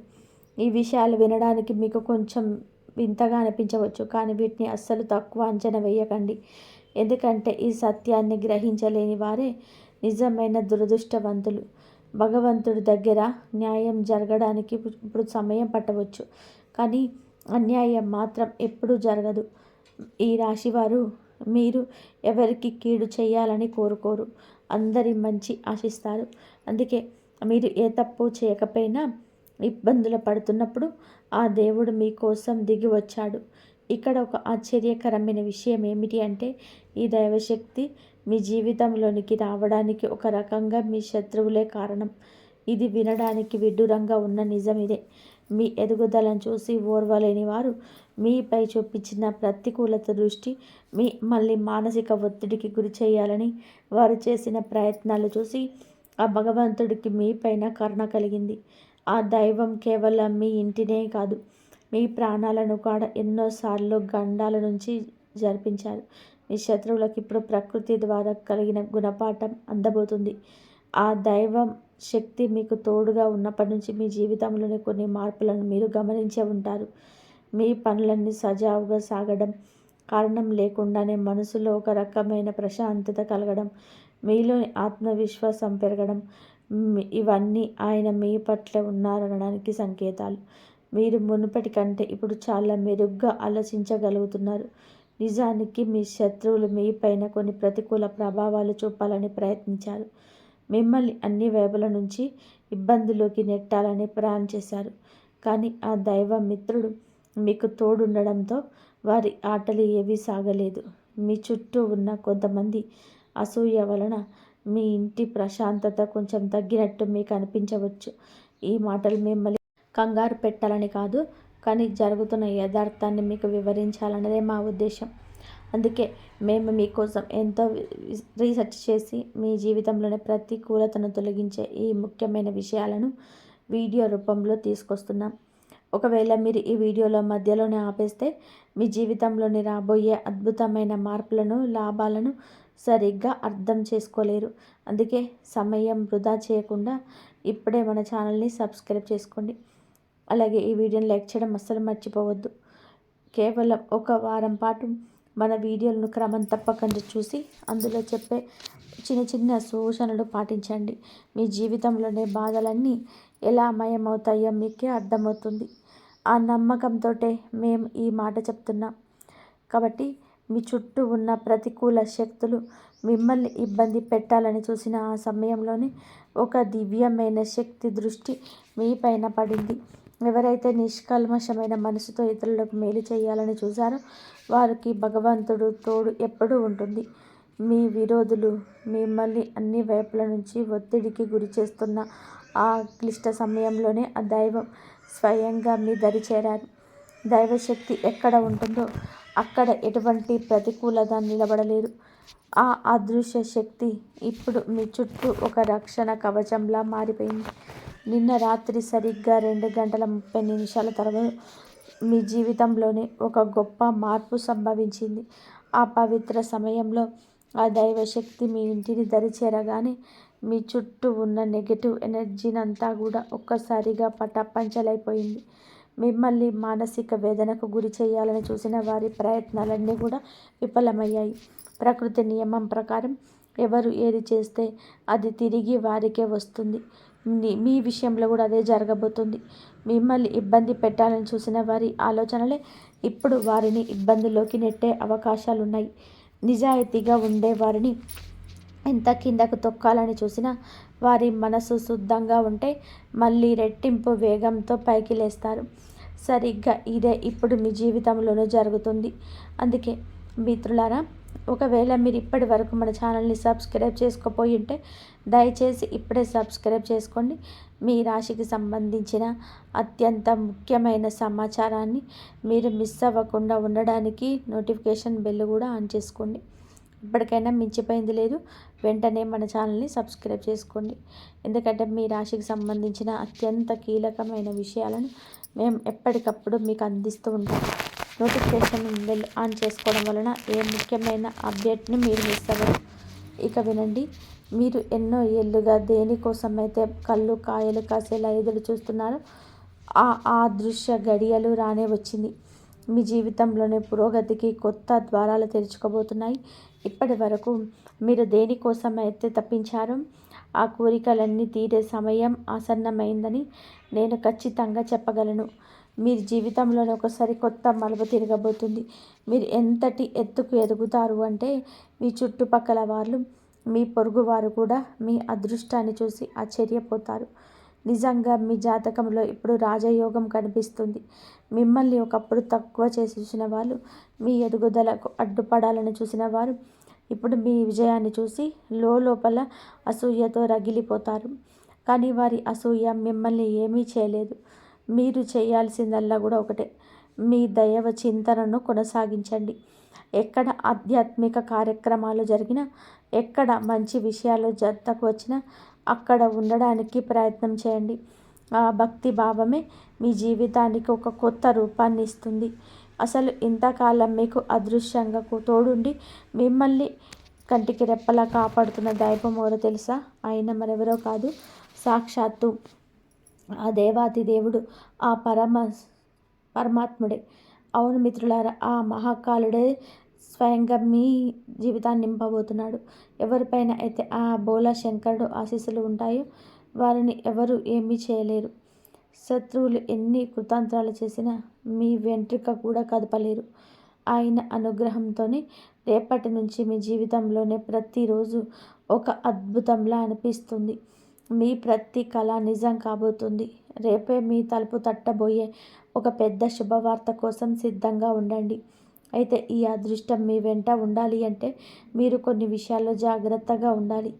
ఈ విషయాలు వినడానికి మీకు కొంచెం వింతగా అనిపించవచ్చు, కానీ వీటిని అస్సలు తక్కువ అంచనా వేయకండి. ఎందుకంటే ఈ సత్యాన్ని గ్రహించలేని వారే నిజమైన దురదృష్టవంతులు. భగవంతుడి దగ్గర న్యాయం జరగడానికి ఇప్పుడు సమయం పట్టవచ్చు, కానీ అన్యాయం మాత్రం ఎప్పుడూ జరగదు. ఈ రాశివారు మీరు ఎవరికి కీడు చేయాలని కోరుకోరు, అందరి మంచి ఆశిస్తారు. అందుకే మీరు ఏ తప్పు చేయకపోయినా ఇబ్బందులు పడుతున్నప్పుడు ఆ దేవుడు మీకోసం దిగి వచ్చాడు. ఇక్కడ ఒక ఆశ్చర్యకరమైన విషయం ఏమిటి అంటే ఈ దైవశక్తి మీ జీవితంలోనికి రావడానికి ఒక రకంగా మీ శత్రువులే కారణం. ఇది వినడానికి విడ్డూరంగా ఉన్న నిజం ఇదే. మీ ఎదుగుదలను చూసి ఓర్వలేని వారు మీపై చూపించిన ప్రతికూలత దృష్టి మళ్ళీ మానసిక ఒత్తిడికి గురి చేయాలని వారు చేసిన ప్రయత్నాలు చూసి ఆ భగవంతుడికి మీపైన కరుణ కలిగింది. ఆ దైవం కేవలం మీ ఇంటినే కాదు, మీ ప్రాణాలను కూడా ఎన్నోసార్లు గండాల నుంచి జరిపించారు. మీ శత్రువులకు ఇప్పుడు ప్రకృతి ద్వారా కలిగిన గుణపాఠం అందబోతుంది. ఆ దైవం శక్తి మీకు తోడుగా ఉన్నప్పటి నుంచి మీ జీవితంలోని కొన్ని మార్పులను మీరు గమనించే ఉంటారు. మీ పనులన్నీ సజావుగా సాగడం, కారణం లేకుండానే మనసులో ఒక రకమైన ప్రశాంతత కలగడం, మీలోని ఆత్మవిశ్వాసం పెరగడం, ఇవన్నీ ఆయన మీ పట్ల ఉన్నారనడానికి సంకేతాలు. మీరు మునుపటి కంటే ఇప్పుడు చాలా మెరుగ్గా ఆలోచించగలుగుతున్నారు. నిజానికి మీ శత్రువులు మీపైన కొన్ని ప్రతికూల ప్రభావాలు చూపాలని ప్రయత్నించారు. మిమ్మల్ని అన్ని వైపుల నుంచి ఇబ్బందుల్లోకి నెట్టాలని ప్లాన్ చేశారు. కానీ ఆ దైవ మిత్రుడు మీకు తోడుండడంతో వారి ఆటలు ఏవీ సాగలేదు. మీ చుట్టూ ఉన్న కొంతమంది అసూయ వలన మీ ఇంటి ప్రశాంతత కొంచెం తగ్గినట్టు మీకు అనిపించవచ్చు. ఈ మాటలు మిమ్మల్ని కంగారు పెట్టాలని కాదు, కానీ జరుగుతున్న యథార్థాన్ని మీకు వివరించాలన్నదే మా ఉద్దేశం. అందుకే మేము మీకోసం ఎంతో రీసెర్చ్ చేసి మీ జీవితంలోని ప్రతికూలతను తొలగించే ఈ ముఖ్యమైన విషయాలను వీడియో రూపంలో తీసుకొస్తున్నాం. ఒకవేళ మీరు ఈ వీడియోలో మధ్యలోనే ఆపేస్తే మీ జీవితంలోని రాబోయే అద్భుతమైన మార్పులను, లాభాలను సరిగ్గా అర్థం చేసుకోలేరు. అందుకే సమయం వృధా చేయకుండా ఇప్పుడే మన ఛానల్ని సబ్స్క్రైబ్ చేసుకోండి. అలాగే ఈ వీడియోని లైక్ చేయడం అస్సలు మర్చిపోవద్దు. కేవలం ఒక వారం పాటు మన వీడియోలను క్రమం తప్పకుండా చూసి అందులో చెప్పే చిన్న చిన్న సూచనలు పాటించండి. మీ జీవితంలోనే బాధలన్నీ ఎలా మయమవుతాయో మీకే అర్థమవుతుంది. ఆ నమ్మకంతో మేము ఈ మాట చెప్తున్నాం. కాబట్టి మీ చుట్టూ ఉన్న ప్రతికూల శక్తులు మిమ్మల్ని ఇబ్బంది పెట్టాలని చూసిన ఆ సమయంలోనే ఒక దివ్యమైన శక్తి దృష్టి మీపైన పడింది. ఎవరైతే నిష్కల్మషమైన మనసుతో ఇతరులకు మేలు చేయాలని చూశారో వారికి భగవంతుడు తోడు ఎప్పుడూ ఉంటుంది. మీ విరోధులు మిమ్మల్ని అన్ని వైపుల నుంచి ఒత్తిడికి గురి చేస్తున్న ఆ క్లిష్ట సమయంలోనే ఆ దైవం స్వయంగా మీ దరి చేరారు. దైవశక్తి ఎక్కడ ఉంటుందో అక్కడ ఎటువంటి ప్రతికూలత నిలబడలేదు. ఆ అదృశ్య శక్తి ఇప్పుడు మీ చుట్టూ ఒక రక్షణ కవచంలా మారిపోయింది. నిన్న రాత్రి సరిగ్గా 2:30 తర్వాత మీ జీవితంలోనే ఒక గొప్ప మార్పు సంభవించింది. ఆ పవిత్ర సమయంలో ఆ దైవశక్తి మీ ఇంటిని దరిచేరగానే మీ చుట్టూ ఉన్న నెగటివ్ ఎనర్జీనంతా కూడా ఒక్కసారిగా పటాపంచలైపోయింది. మిమ్మల్ని మానసిక వేదనకు గురి చేయాలని చూసిన వారి ప్రయత్నాలన్నీ కూడా విఫలమయ్యాయి. ప్రకృతి నియమం ప్రకారం ఎవరు ఏది చేస్తే అది తిరిగి వారికే వస్తుంది. మీ విషయంలో కూడా అదే జరగబోతుంది. మిమ్మల్ని ఇబ్బంది పెట్టాలని చూసిన వారి ఆలోచనలే ఇప్పుడు వారిని ఇబ్బందుల్లోకి నెట్టే అవకాశాలున్నాయి. నిజాయితీగా ఉండే వారిని ఎంత కిందకు తొక్కాలని చూసినా వారి మనసు శుద్ధంగా ఉంటే మళ్ళీ రెట్టింపు వేగంతో పైకి లేస్తారు. సరిగ్గా ఇదే ఇప్పుడు మీ జీవితంలోనూ జరుగుతుంది. అందుకే మిత్రులారా, ఒకవేళ మీరు ఇప్పటి వరకు మన ఛానల్ని సబ్స్క్రైబ్ చేసుకోపోయి ఉంటే దయచేసి ఇప్పుడే సబ్స్క్రైబ్ చేసుకోండి. మీ రాశికి సంబంధించిన అత్యంత ముఖ్యమైన సమాచారాన్ని మీరు మిస్ అవ్వకుండా ఉండడానికి నోటిఫికేషన్ బెల్ కూడా ఆన్ చేసుకోండి. ఇప్పటికైనా మించిపోయింది లేదు, వెంటనే మన ఛానల్ని సబ్స్క్రైబ్ చేసుకోండి. ఎందుకంటే మీ రాశికి సంబంధించిన అత్యంత కీలకమైన విషయాలను మేము ఎప్పటికప్పుడు మీకు అందిస్తూ ఉంటాం. నోటిఫికేషన్ బెల్ ఆన్ చేసుకోవడం వలన ఏ ముఖ్యమైన అప్డేట్ని మీరు మిస్ అవ్వరు. ఇక వినండి, మీరు ఎన్నో ఏళ్ళుగా దేనికోసమైతే కళ్ళు కాయలు కాసేలా ఎదురు చూస్తున్నారో ఆ దృశ్య గడియలు రానే వచ్చింది. మీ జీవితంలోని పురోగతికి కొత్త ద్వారాలు తెరుచుకోబోతున్నాయి. ఇప్పటి వరకు మీరు దేనికోసమైతే తప్పించారో ఆ కోరికలన్నీ తీరే సమయం ఆసన్నమైందని నేను ఖచ్చితంగా చెప్పగలను. మీరు జీవితంలోని ఒకసారి కొత్త మలుపు తిరగబోతుంది. మీరు ఎంతటి ఎత్తుకు ఎదుగుతారు అంటే మీ చుట్టుపక్కల వాళ్ళు, మీ పొరుగు వారు కూడా మీ అదృష్టాన్ని చూసి ఆశ్చర్యపోతారు. నిజంగా మీ జాతకంలో ఇప్పుడు రాజయోగం కనిపిస్తుంది. మిమ్మల్ని ఒకప్పుడు తక్కువ చేసి చూసిన వాళ్ళు, మీ ఎదుగుదలకు అడ్డుపడాలని చూసిన వారు ఇప్పుడు మీ విజయాన్ని చూసి లోపల అసూయతో రగిలిపోతారు. కానీ వారి అసూయ మిమ్మల్ని ఏమీ చేయలేదు. మీరు చేయాల్సిందల్లా కూడా ఒకటే, మీ దైవ చింతనను కొనసాగించండి. ఎక్కడ ఆధ్యాత్మిక కార్యక్రమాలు జరిగినా, ఎక్కడ మంచి విషయాలు జతకు వచ్చినా అక్కడ ఉండడానికి ప్రయత్నం చేయండి. ఆ భక్తి భావమే మీ జీవితానికి ఒక కొత్త రూపాన్ని ఇస్తుంది. అసలు ఇంతకాలం మీకు అదృశ్యంగా తోడుండి మిమ్మల్ని కంటికి రెప్పలా కాపాడుతున్న దైవం ఎవరో తెలుసా? ఆయన మరెవరో కాదు, సాక్షాత్తు ఆ దేవాతి దేవుడు, ఆ పరమాత్ముడే. అవును మిత్రులారా, ఆ మహాకాలుడే స్వయంగా మీ జీవితాన్ని నింపబోతున్నాడు. ఎవరిపైన అయితే ఆ బోలా శంకరుడు ఆశీస్సులు ఉంటాయో వారిని ఎవరు ఏమీ చేయలేరు. శత్రువులు ఎన్ని కుతంత్రాలు చేసినా మీ వెంట్రుక కూడా కదపలేరు. ఆయన అనుగ్రహంతోనే రేపటి నుంచి మీ జీవితంలోనే ప్రతిరోజు ఒక అద్భుతంలా అనిపిస్తుంది. మీ ప్రతి కళ నిజం కాబోతుంది. రేపే మీ తలుపు తట్టబోయే ఒక పెద్ద శుభవార్త కోసం సిద్ధంగా ఉండండి. అయితే ఈ అదృష్టం మీ వెంట ఉండాలి అంటే మీరు కొన్ని విషయాల్లో జాగ్రత్తగా ఉండాలి.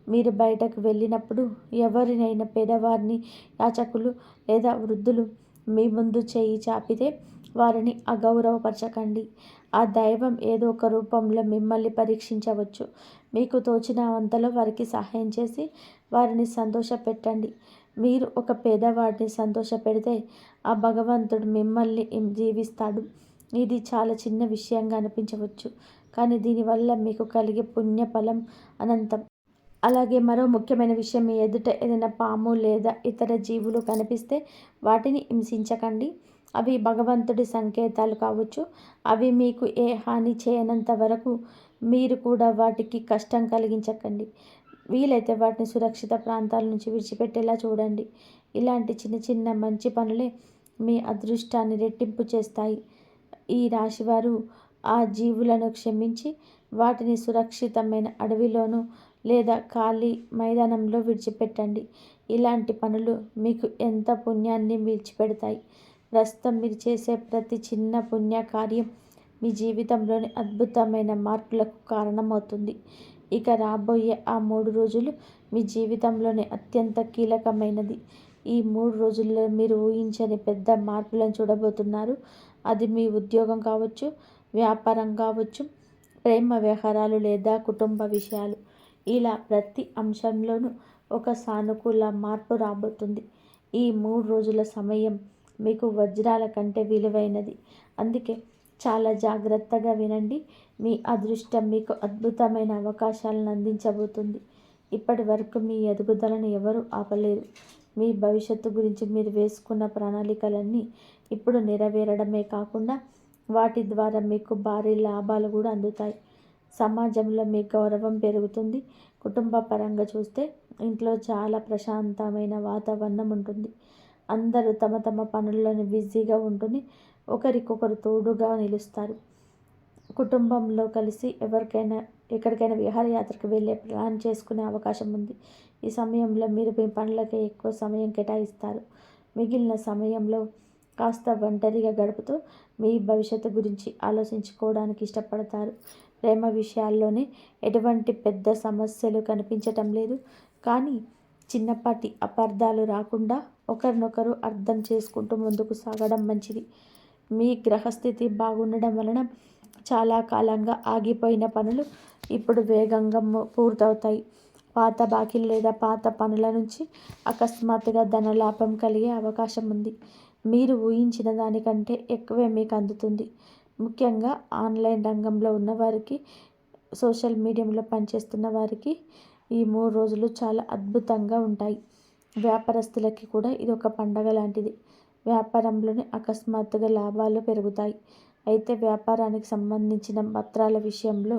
మీరు బయటకు వెళ్ళినప్పుడు ఎవరినైనా పేదవారిని, యాచకులు లేదా వృద్ధులు మీ ముందు చేయి చాపితే వారిని అగౌరవపరచకండి. ఆ దైవం ఏదో ఒక రూపంలో మిమ్మల్ని పరీక్షించవచ్చు. మీకు తోచిన అంతలో వారికి సహాయం చేసి వారిని సంతోషపెట్టండి. మీరు ఒక పేదవాడిని సంతోషపెడితే ఆ భగవంతుడు మిమ్మల్ని జీవిస్తాడు. ఇది చాలా చిన్న విషయంగా అనిపించవచ్చు, కానీ దీనివల్ల మీకు కలిగే పుణ్యఫలం అనంతం. అలాగే మరో ముఖ్యమైన విషయం, మీ ఎదుట ఏదైనా పాము లేదా ఇతర జీవులు కనిపిస్తే వాటిని హింసించకండి. అవి భగవంతుడి సంకేతాలు కావచ్చు. అవి మీకు ఏ హాని చేయనంత వరకు మీరు కూడా వాటికి కష్టం కలిగించకండి. వీలైతే వాటిని సురక్షిత ప్రాంతాల నుంచి విడిచిపెట్టేలా చూడండి. ఇలాంటి చిన్న చిన్న మంచి పనులే మీ అదృష్టాన్ని రెట్టింపు చేస్తాయి. ఈ రాశివారు ఆ జీవులను క్షమించి వాటిని సురక్షితమైన అడవిలోనూ లేదా ఖాళీ మైదానంలో విడిచిపెట్టండి. ఇలాంటి పనులు మీకు ఎంత పుణ్యాన్ని విడిచిపెడతాయి. ప్రస్తుతం మీరు చేసే ప్రతి చిన్న పుణ్య కార్యం మీ జీవితంలోని అద్భుతమైన మార్పులకు కారణమవుతుంది. ఇక రాబోయే ఆ 3 రోజులు మీ జీవితంలోనే అత్యంత కీలకమైనది. ఈ 3 రోజుల్లో మీరు ఊహించని పెద్ద మార్పులను చూడబోతున్నారు. అది మీ ఉద్యోగం కావచ్చు, వ్యాపారం కావచ్చు, ప్రేమ వ్యవహారాలు లేదా కుటుంబ విషయాలు. ఇలా ప్రతి అంశంలోనూ ఒక సానుకూల మార్పు రాబోతుంది. ఈ 3 రోజుల సమయం మీకు వజ్రాల కంటే విలువైనది. అందుకే చాలా జాగ్రత్తగా వినండి. మీ అదృష్టం మీకు అద్భుతమైన అవకాశాలను అందించబోతుంది. ఇప్పటి వరకు మీ ఎదుగుదలను ఎవరూ ఆపలేరు. మీ భవిష్యత్తు గురించి మీరు వేసుకున్న ప్రణాళికలన్నీ ఇప్పుడు నెరవేరడమే కాకుండా వాటి ద్వారా మీకు భారీ లాభాలు కూడా అందుతాయి. సమాజంలో మీ గౌరవం పెరుగుతుంది. కుటుంబ పరంగా చూస్తే ఇంట్లో చాలా ప్రశాంతమైన వాతావరణం ఉంటుంది. అందరూ తమ తమ పనుల్లోనే బిజీగా ఉంటూనే ఒకరికొకరు తోడుగా నిలుస్తారు. కుటుంబంలో కలిసి ఎక్కడికైనా విహారయాత్రకు వెళ్ళే ప్లాన్ చేసుకునే అవకాశం ఉంది. ఈ సమయంలో మీరు మీ పనులకే ఎక్కువ సమయం కేటాయిస్తారు. మిగిలిన సమయంలో కాస్త ఒంటరిగా గడుపుతూ మీ భవిష్యత్తు గురించి ఆలోచించుకోవడానికి ఇష్టపడతారు. ప్రేమ విషయాల్లోనే ఎటువంటి పెద్ద సమస్యలు కనిపించటం లేదు, కానీ చిన్నపాటి అపార్థాలు రాకుండా ఒకరినొకరు అర్థం చేసుకుంటూ ముందుకు సాగడం మంచిది. మీ గ్రహస్థితి బాగుండడం వలన చాలా కాలంగా ఆగిపోయిన పనులు ఇప్పుడు వేగంగా పూర్తవుతాయి. పాత బాకీలు లేదా పాత పనుల నుంచి అకస్మాత్తుగా ధనలాభం కలిగే అవకాశం ఉంది. మీరు ఊహించిన దానికంటే ఎక్కువే మీకు అందుతుంది. ముఖ్యంగా ఆన్లైన్ రంగంలో ఉన్నవారికి, సోషల్ మీడియాలో పనిచేస్తున్న వారికి ఈ 3 రోజులు చాలా అద్భుతంగా ఉంటాయి. వ్యాపారస్తులకి కూడా ఇది ఒక పండగ లాంటిది. వ్యాపారంలోనే అకస్మాత్తుగా లాభాలు పెరుగుతాయి. అయితే వ్యాపారానికి సంబంధించిన పత్రాల విషయంలో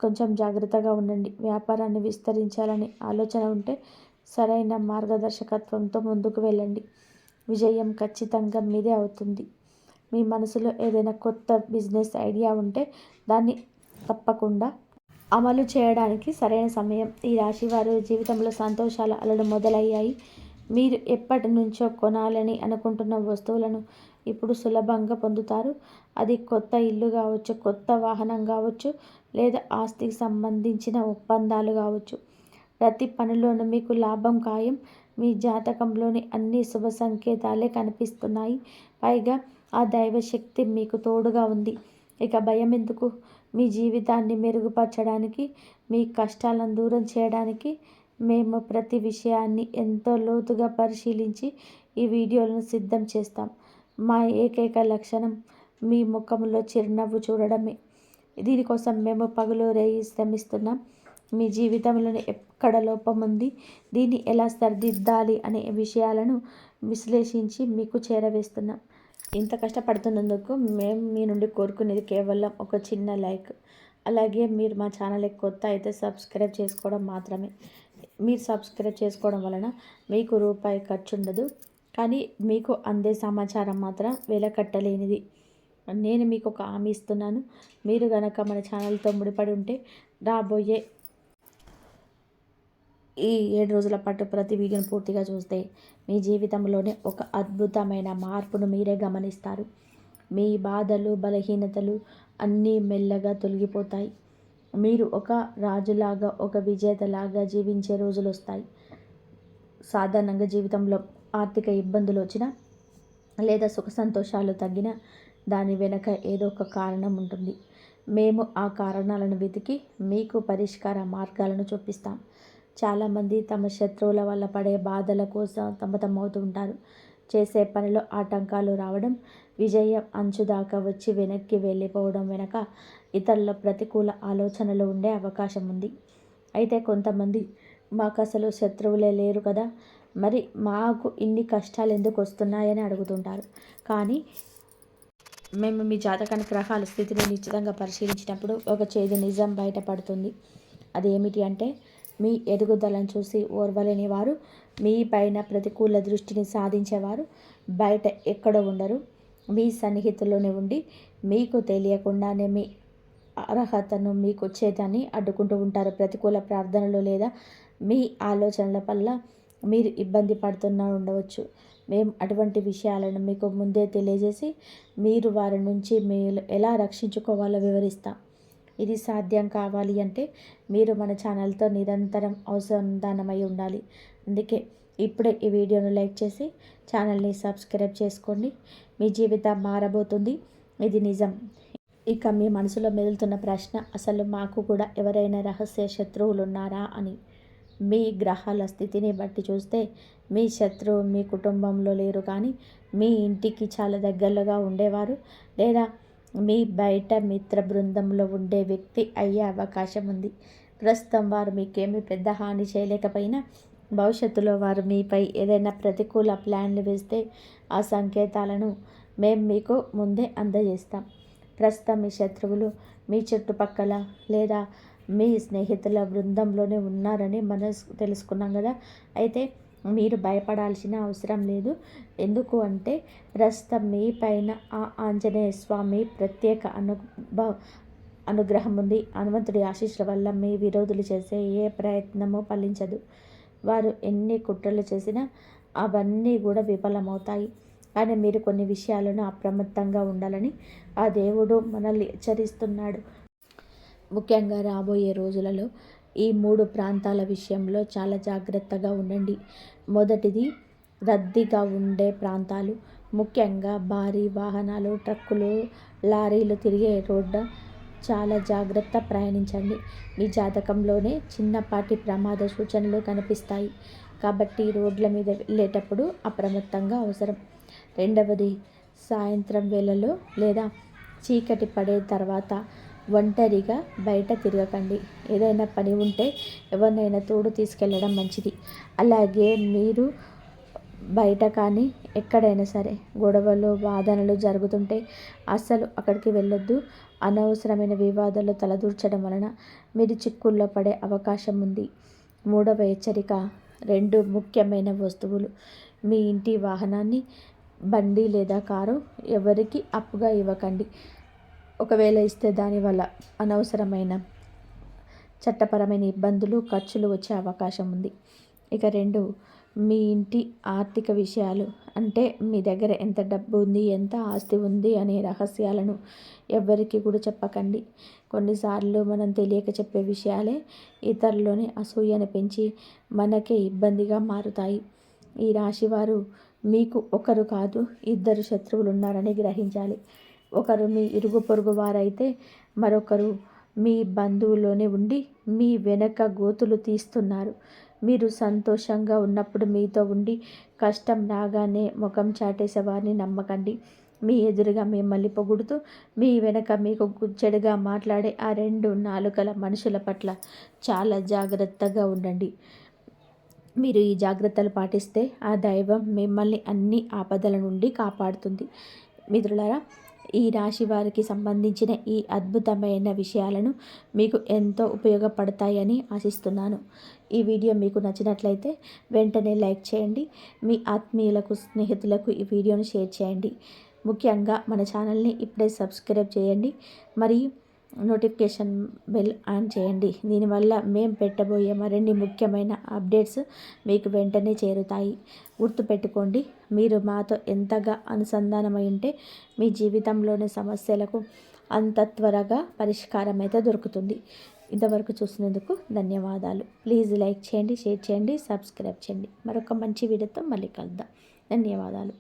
కొంచెం జాగ్రత్తగా ఉండండి. వ్యాపారాన్ని విస్తరించాలని ఆలోచన ఉంటే సరైన మార్గదర్శకత్వంతో ముందుకు వెళ్ళండి. విజయం ఖచ్చితంగా మీదే అవుతుంది. మీ మనసులో ఏదైనా కొత్త బిజినెస్ ఐడియా ఉంటే దాన్ని తప్పకుండా అమలు చేయడానికి సరైన సమయం. ఈ రాశి వారి జీవితంలో సంతోషాల అలలు మొదలయ్యాయి. మీరు ఎప్పటి నుంచో కొనాలని అనుకుంటున్న వస్తువులను ఇప్పుడు సులభంగా పొందుతారు. అది కొత్త ఇల్లు కావచ్చు, కొత్త వాహనం కావచ్చు, లేదా ఆస్తికి సంబంధించిన ఒప్పందాలు కావచ్చు. ప్రతి పనిలోనూ మీకు లాభం ఖాయం. మీ జాతకంలోని అన్ని శుభ సంకేతాలే కనిపిస్తున్నాయి. పైగా ఆ దైవశక్తి మీకు తోడుగా ఉంది. ఇక భయం ఎందుకు? మీ జీవితాన్ని మెరుగుపరచడానికి, మీ కష్టాలను దూరం చేయడానికి మేము ప్రతి విషయాన్ని ఎంతో లోతుగా పరిశీలించి ఈ వీడియోలను సిద్ధం చేస్తాం. మా ఏకైక లక్షణం మీ ముఖంలో చిరునవ్వు చూడడమే. దీనికోసం మేము పగలు రేయి శ్రమిస్తున్నాం. మీ జీవితంలోని ఎక్కడ లోపం ఉంది, దీన్ని ఎలా సరిదిద్దాలి అనే విషయాలను విశ్లేషించి మీకు చేరవేస్తున్నాం. ఇంత కష్టపడుతున్నందుకు మేము మీ నుండి కోరుకునేది కేవలం ఒక చిన్న లైక్. అలాగే మీరు మా ఛానల్కి కొత్త అయితే సబ్స్క్రైబ్ చేసుకోవడం మాత్రమే. మీరు సబ్స్క్రైబ్ చేసుకోవడం వలన మీకు రూపాయి ఖర్చు ఉండదు, కానీ మీకు అందే సమాచారం మాత్రం వెలకట్టలేనిది. నేను మీకు ఒక హామీ ఇస్తున్నాను. మీరు కనుక మన ఛానల్తో ముడిపడి ఉంటే రాబోయే ఈ 7 రోజుల పాటు ప్రతి వీడియోని పూర్తిగా చూస్తే మీ జీవితంలోనే ఒక అద్భుతమైన మార్పును మీరే గమనిస్తారు. మీ బాధలు, బలహీనతలు అన్నీ మెల్లగా తొలగిపోతాయి. మీరు ఒక రాజులాగా, ఒక విజేతలాగా జీవించే రోజులు వస్తాయి. సాధారణంగా జీవితంలో ఆర్థిక ఇబ్బందులు వచ్చినా లేదా సుఖ సంతోషాలు తగ్గినా దాని వెనక ఏదో ఒక కారణం ఉంటుంది. మేము ఆ కారణాలను వెతికి మీకు పరిష్కార మార్గాలను చూపిస్తాం. చాలామంది తమ శత్రువుల వల్ల పడే బాధల కోసం సతమతమవుతూ ఉంటారు. చేసే పనిలో ఆటంకాలు రావడం, విజయం అంచుదాకా వచ్చి వెనక్కి వెళ్ళిపోవడం వెనక ఇతరుల ప్రతికూల ఆలోచనలు ఉండే అవకాశం ఉంది. అయితే కొంతమంది మాకు అసలు శత్రువులే లేరు కదా, మరి మాకు ఇన్ని కష్టాలు ఎందుకు వస్తున్నాయని అడుగుతుంటారు. కానీ మేము మీ జాతకానికి గ్రహాల స్థితిని నిశ్చితంగా పరిశీలించినప్పుడు ఒక చేదు నిజం బయటపడుతుంది. అదేమిటి అంటే, మీ ఎదుగుదలను చూసి ఓర్వలేని వారు, మీ పైన ప్రతికూల దృష్టిని సాధించేవారు బయట ఎక్కడో ఉండరు. మీ సన్నిహితుల్లోనే ఉండి మీకు తెలియకుండానే మీ అర్హతను, మీకు వచ్చేదాన్ని అడ్డుకుంటూ ఉంటారు. ప్రతికూల ప్రార్థనలు లేదా మీ ఆలోచనల వల్ల మీరు ఇబ్బంది పడుతున్నా ఉండవచ్చు. మేము అటువంటి విషయాలను మీకు ముందే తెలియజేసి మీరు వారి నుంచి మీరు ఎలా రక్షించుకోవాలో వివరిస్తాం. ఇది సాధ్యం కావాలి అంటే మీరు మన ఛానల్తో నిరంతరం అనుసంధానమై ఉండాలి. అందుకే ఇప్పుడే ఈ వీడియోను లైక్ చేసి ఛానల్ని సబ్స్క్రైబ్ చేసుకోండి. మీ జీవితం మారబోతుంది, ఇది నిజం. ఇక మీ మనసులో మెదులుతున్న ప్రశ్న, అసలు మాకు కూడా ఎవరైనా రహస్య శత్రువులు ఉన్నారా అని. మీ గ్రహాల స్థితిని బట్టి చూస్తే మీ శత్రువు మీ కుటుంబంలో లేరు, కానీ మీ ఇంటికి చాలా దగ్గరగా ఉండేవారు లేదా మీ బయట మిత్ర బృందంలో ఉండే వ్యక్తి అయ్యే అవకాశం ఉంది. ప్రస్తుతం వారు మీకేమీ పెద్ద హాని చేయలేకపోయినా భవిష్యత్తులో వారు మీపై ఏదైనా ప్రతికూల ప్లాన్లు వేస్తే ఆ సంకేతాలను మేము మీకు ముందే అందజేస్తాం. ప్రస్తుతం మీ శత్రువులు మీ చుట్టుపక్కల లేదా మీ స్నేహితుల బృందంలోనే ఉన్నారని మనం తెలుసుకున్నాం కదా. అయితే మీరు భయపడాల్సిన అవసరం లేదు. ఎందుకు అంటే ప్రస్తుతం మీ పైన ఆ ఆంజనేయ స్వామి ప్రత్యేక అనుగ్రహం ఉంది. హనుమంతుడి ఆశీస్సుల వల్ల మీ విరోధులు చేసే ఏ ప్రయత్నమూ ఫలించదు. వారు ఎన్ని కుట్రలు చేసినా అవన్నీ కూడా విఫలమవుతాయి. కానీ మీరు కొన్ని విషయాలను అప్రమత్తంగా ఉండాలని ఆ దేవుడు మనల్ని హెచ్చరిస్తున్నాడు. ముఖ్యంగా రాబోయే రోజులలో ఈ 3 ప్రాంతాల విషయంలో చాలా జాగ్రత్తగా ఉండండి. మొదటిది, రద్దీగా ఉండే ప్రాంతాలు, ముఖ్యంగా భారీ వాహనాలు, ట్రక్కులు, లారీలు తిరిగే రోడ్డు చాలా జాగ్రత్త ప్రయాణించండి. మీ జాతకంలోనే చిన్నపాటి ప్రమాద సూచనలు కనిపిస్తాయి, కాబట్టి రోడ్ల మీద వెళ్ళేటప్పుడు అప్రమత్తంగా అవసరం. రెండవది, సాయంత్రం వేళలో లేదా చీకటి పడే తర్వాత ఒంటరిగా బయట తిరగకండి. ఏదైనా పని ఉంటే ఎవరినైనా తోడు తీసుకెళ్ళడం మంచిది. అలాగే మీరు బయట కానీ ఎక్కడైనా సరే గొడవలు, వాదనలు జరుగుతుంటే అస్సలు అక్కడికి వెళ్ళొద్దు. అనవసరమైన వివాదాలు తలదూర్చడం వలన మీరు చిక్కుల్లో పడే అవకాశం ఉంది. మూడవ హెచ్చరిక, 2 ముఖ్యమైన వస్తువులు, మీ ఇంటి వాహనాన్ని, బండి లేదా కారు ఎవరికి అప్పుగా ఇవ్వకండి. ఒకవేళ ఇస్తే దానివల్ల అనవసరమైన చట్టపరమైన ఇబ్బందులు, ఖర్చులు వచ్చే అవకాశం ఉంది. ఇక 2, మీ ఇంటి ఆర్థిక విషయాలు, అంటే మీ దగ్గర ఎంత డబ్బు ఉంది, ఎంత ఆస్తి ఉంది అనే రహస్యాలను ఎవ్వరికి కూడా చెప్పకండి. కొన్నిసార్లు మనం తెలియక చెప్పే విషయాలే ఇతరులని అసూయను పెంచి మనకే ఇబ్బందిగా మారుతాయి. ఈ రాశివారు మీకు ఒకరు కాదు ఇద్దరు శత్రువులు ఉన్నారని గ్రహించాలి. ఒకరు మీ ఇరుగు పొరుగు వారైతే మరొకరు మీ బంధువులోనే ఉండి మీ వెనక గోతులు తీస్తున్నారు. మీరు సంతోషంగా ఉన్నప్పుడు మీతో ఉండి కష్టం రాగానే ముఖం చాటేసే వారిని నమ్మకండి. మీ ఎదురుగా మిమ్మల్ని పొగుడుతూ మీ వెనక మీకు చెడుగా మాట్లాడే ఆ 2 నాలుకల మనుషుల పట్ల చాలా జాగ్రత్తగా ఉండండి. మీరు ఈ జాగ్రత్తలు పాటిస్తే ఆ దైవం మిమ్మల్ని అన్ని ఆపదల నుండి కాపాడుతుంది. మిత్రులారా, ఈ రాశి వారికి సంబంధించిన ఈ అద్భుతమైన విషయాలను మీకు ఎంతో ఉపయోగపడతాయని ఆశిస్తున్నాను. ఈ వీడియో మీకు నచ్చినట్లయితే వెంటనే లైక్ చేయండి. మీ ఆత్మీయులకు, స్నేహితులకు ఈ వీడియోను షేర్ చేయండి. ముఖ్యంగా మన ఛానల్ని ఇప్పుడే సబ్స్క్రైబ్ చేయండి. మరియు నోటిఫికేషన్ బెల్ ఆన్ చేయండి. దీనివల్ల మేము పెట్టబోయే మరిన్ని ముఖ్యమైన అప్డేట్స్ మీకు వెంటనే చేరుతాయి. గుర్తుపెట్టుకోండి, మీరు మాతో ఎంతగా అనుసంధానమై ఉంటే మీ జీవితంలోని సమస్యలకు అంత త్వరగా పరిష్కారం అయితే దొరుకుతుంది. ఇంతవరకు చూసినందుకు ధన్యవాదాలు. ప్లీజ్ లైక్ చేయండి, షేర్ చేయండి, సబ్స్క్రైబ్ చేయండి. మరొక మంచి వీడియోతో మళ్ళీ కలుద్దాం. ధన్యవాదాలు.